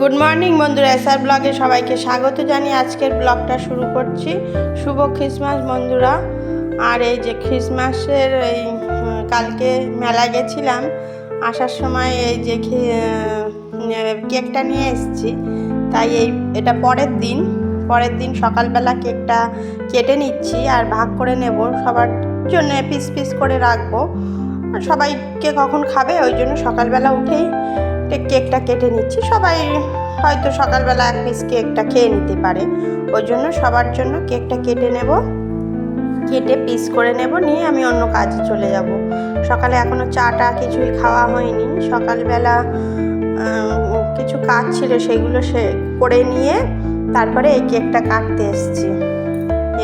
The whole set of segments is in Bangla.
গুড মর্নিং বন্ধুরা, এসআর ব্লগে সবাইকে স্বাগত জানিয়ে আজকের ব্লগটা শুরু করছি। শুভ খ্রিসমাস বন্ধুরা। আর এই যে খ্রিসমাসের এই কালকে মেলা গেছিলাম, আসার সময় এই যে কেকটা নিয়ে এসেছি। তাই এটা পরের দিন সকালবেলা কেকটা কেটে নিচ্ছি আর ভাগ করে নেব, সবার জন্য পিস পিস করে রাখবো। সবাইকে কখন খাবে ওই জন্য সকালবেলা উঠেই কেকটা কেটে নিচ্ছি। সবাই হয়তো সকালবেলা এক পিস কেকটা খেয়ে নিতে পারে, ওই জন্য সবার জন্য কেকটা কেটে পিস করে নেব, নিয়ে আমি অন্য কাজে চলে যাব। সকালে এখনও চাটা কিছুই খাওয়া হয়নি, সকালবেলা কিছু কাজ ছিল সেগুলো করে নিয়ে তারপরে এই কেকটা কাটতে এসেছি।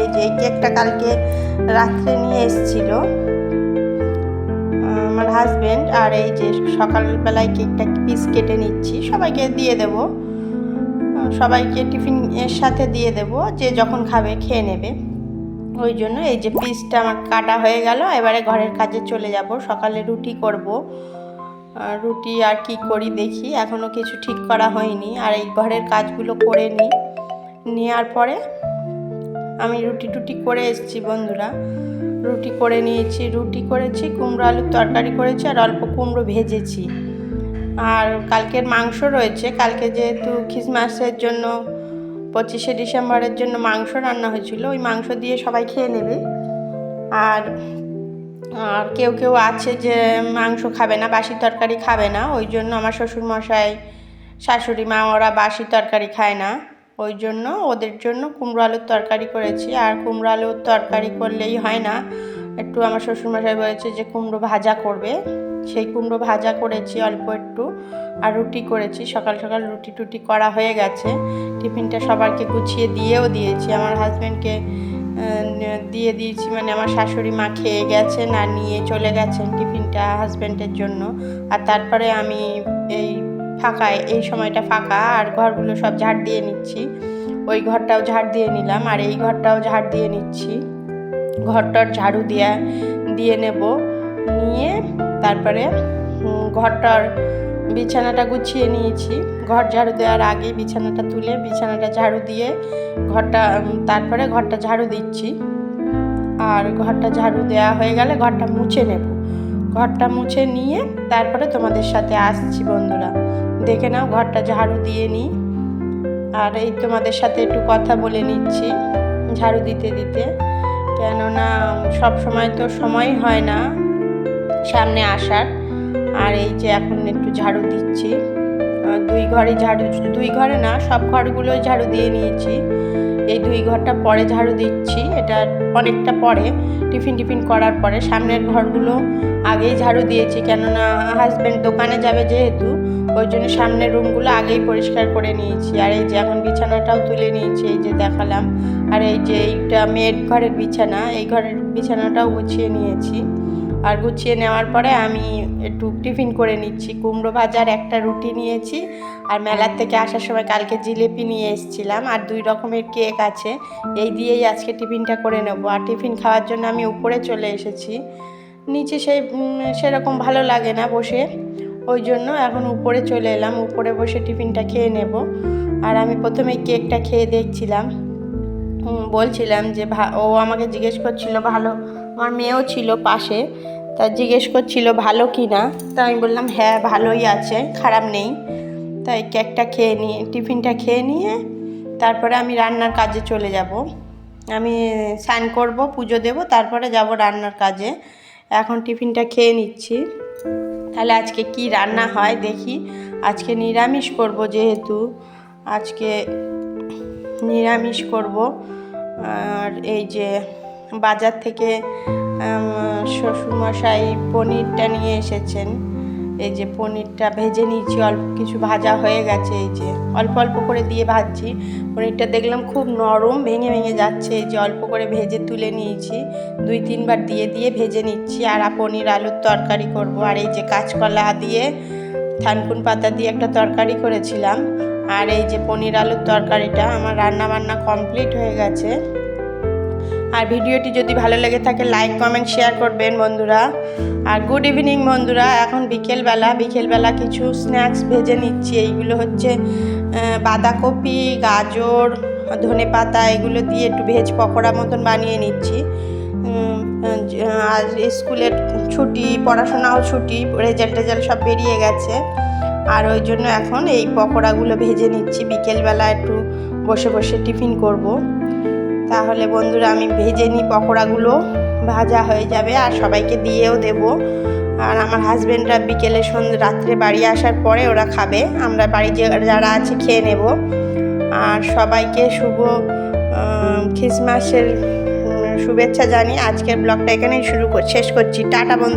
এই যে এই কেকটা কালকে রাত্রে নিয়ে এসেছিল আমার হাজব্যান্ড। আর এই যে সকালবেলায় কেকটা পিস কেটে নিচ্ছি, সবাইকে দিয়ে দেব, সবাইকে টিফিনের সাথে দিয়ে দেব, যে যখন খাবে খেয়ে নেবে। ওই জন্য এই যে পিসটা আমার কাটা হয়ে গেল। এবারে ঘরের কাজে চলে যাব। সকালে রুটি করব, রুটি আর কি করি দেখি, এখনও কিছু ঠিক করা হয়নি। আর এই ঘরের কাজগুলো করে নেওয়ার পরে আমি রুটি করে এসেছি বন্ধুরা। রুটি করে নিয়েছি, রুটি করেছি, কুমড়ো আলুর তরকারি করেছি আর অল্প কুমড়ো ভেজেছি। আর কালকের মাংস রয়েছে, কালকে যেহেতু খ্রিসমাসের জন্য 25শে ডিসেম্বরের জন্য মাংস রান্না হয়েছিল, ওই মাংস দিয়ে সবাই খেয়ে নেবে। আর কেউ আছে যে মাংস খাবে না, বাসি তরকারি খাবে না, ওই জন্য আমার শ্বশুরমশাই শাশুড়ি মা ওরা বাসি তরকারি খায় না, ওই জন্য ওদের জন্য কুমড়ো আলুর তরকারি করেছি। আর কুমড়ো আলুর তরকারি করলেই হয় না, একটু আমার শ্বশুরমশাই বলেছে যে কুমড়ো ভাজা করবে, সেই কুমড়ো ভাজা করেছি অল্প একটু। আর রুটি করেছি, সকাল সকাল রুটি করা হয়ে গেছে। টিফিনটা সবাইকে গুছিয়ে দিয়েও দিয়েছি, আমার হাজব্যান্ডকে দিয়ে দিয়েছি, মানে আমার শাশুড়ি মা খেয়ে গেছেন আর নিয়ে চলে গেছেন টিফিনটা হাজব্যান্ডের জন্য। আর তারপরে আমি এই সময়টা ফাঁকা, আর ঘরগুলো সব ঝাড় দিয়ে নিচ্ছি। ওই ঘরটাও ঝাড় দিয়ে নিলাম আর এই ঘরটাও ঝাড় দিয়ে নিচ্ছি। ঘরটার ঝাড়ু দিয়ে নেব, নিয়ে তারপরে ঘরটার বিছানাটা গুছিয়ে নিয়েছি। ঘর ঝাড়ু দেওয়ার আগে বিছানাটা তুলে বিছানাটা ঝাড়ু দিয়ে তারপরে ঘরটা ঝাড়ু দিচ্ছি। আর ঘরটা ঝাড়ু দেওয়া হয়ে গেলে ঘরটা মুছে নেব। ঘরটা মুছে নিয়ে তারপরে তোমাদের সাথে আসছি বন্ধুরা, দেখে নাও ঘরটা ঝাড়ু দিয়ে নিই। আর এই তোমাদের সাথে একটু কথা বলে নিচ্ছি ঝাড়ু দিতে দিতে, কেননা সব সময় তো সময় হয় না সামনে আসার। আর এই যে এখন একটু ঝাড়ু দিচ্ছি, দুই ঘরে না, সব ঘরগুলোই ঝাড়ু দিয়ে নিয়েছি। এই 2 ঘরটা পরে ঝাড়ু দিচ্ছি, এটা অনেকটা পরে টিফিন করার পরে। সামনের ঘরগুলো আগেই ঝাড়ু দিয়েছি, কেননা হাজব্যান্ড দোকানে যাবে যেহেতু, ওই জন্য সামনের রুমগুলো আগেই পরিষ্কার করে নিয়েছি। আর এই যে এখন বিছানাটাও তুলে নিয়েছি, এই যে দেখালাম। আর এই যে এইটা মেয়ের ঘরের বিছানা, এই ঘরের বিছানাটাও গুছিয়ে নিয়েছি। আর গুছিয়ে নেওয়ার পরে আমি একটু টিফিন করে নিচ্ছি। কুমড়ো ভাজার একটা রুটি নিয়েছি, আর মেলার থেকে আসার সময় কালকে জিলেপি নিয়ে এসেছিলাম, আর 2 রকমের কেক আছে। এই দিয়েই আজকে টিফিনটা করে নেব। আর টিফিন খাওয়ার জন্য আমি উপরে চলে এসেছি, নিচে সেরকম ভালো লাগে না বসে, ওই জন্য এখন উপরে চলে এলাম, উপরে বসে টিফিনটা খেয়ে নেব। আর আমি প্রথমে কেকটা খেয়ে দেখছিলাম, বলছিলাম যে ও আমাকে জিজ্ঞেস করছিল ভালো, আমার মেয়েও ছিল পাশে, তা জিজ্ঞেস করছিল ভালো কি না, তা আমি বললাম হ্যাঁ ভালোই আছে, খারাপ নেই। তাই কেকটা টিফিনটা খেয়ে নিয়ে তারপরে আমি রান্নার কাজে চলে যাব। আমি স্নান করব, পুজো দেব, তারপরে যাব রান্নার কাজে। এখন টিফিনটা খেয়ে নিচ্ছি। তাহলে আজকে কি রান্না হয় দেখি। আজকে নিরামিষ করব, যেহেতু আজকে নিরামিষ করব। আর এই যে বাজার থেকে শ্বশুরমশাই পনিরটা নিয়ে এসেছেন, এই যে পনিরটা ভেজে নিয়েছি, অল্প কিছু ভাজা হয়ে গেছে, এই যে অল্প করে দিয়ে ভাজছি। পনিরটা দেখলাম খুব নরম, ভেঙে যাচ্ছে, এই যে অল্প করে ভেজে তুলে নিয়েছি, 2-3 বার দিয়ে ভেজে নিচ্ছি। আর পনির আলুর তরকারি করব। আর এই যে কাঁচকলা দিয়ে থানকুন পাতা দিয়ে একটা তরকারি করেছিলাম। আর এই যে পনির আলুর তরকারিটা আমার রান্না কমপ্লিট হয়ে গেছে। আর ভিডিওটি যদি ভালো লেগে থাকে লাইক কমেন্ট শেয়ার করবেন বন্ধুরা। আর গুড ইভিনিং বন্ধুরা, এখন বিকেলবেলা কিছু স্ন্যাক্স ভেজে নিচ্ছি। এইগুলো হচ্ছে বাঁধাকপি, গাজর, ধনেপাতা এগুলো দিয়ে একটু ভেজ পকোড়া মতন বানিয়ে নিচ্ছি। আর স্কুলের ছুটি, পড়াশোনাও ছুটি, রেজাল্ট সব বেরিয়ে গেছে, আর ওই জন্য এখন এই পকোড়াগুলো ভেজে নিচ্ছি। বিকেলবেলা একটু বসে বসে টিফিন করব। তাহলে বন্ধুরা আমি ভেজে নিই, পকোড়াগুলো ভাজা হয়ে যাবে আর সবাইকে দিয়েও দেব। আর আমার হাজব্যান্ডরা বিকেলে রাত্রে বাড়ি আসার পরে ওরা খাবে, আমরা বাড়ি যারা আছে খেয়ে নেব। আর সবাইকে শুভ খ্রিসমাসের শুভেচ্ছা জানিয়ে আজকের ব্লগটা এখানেই শেষ করছি। টাটা বন্ধু।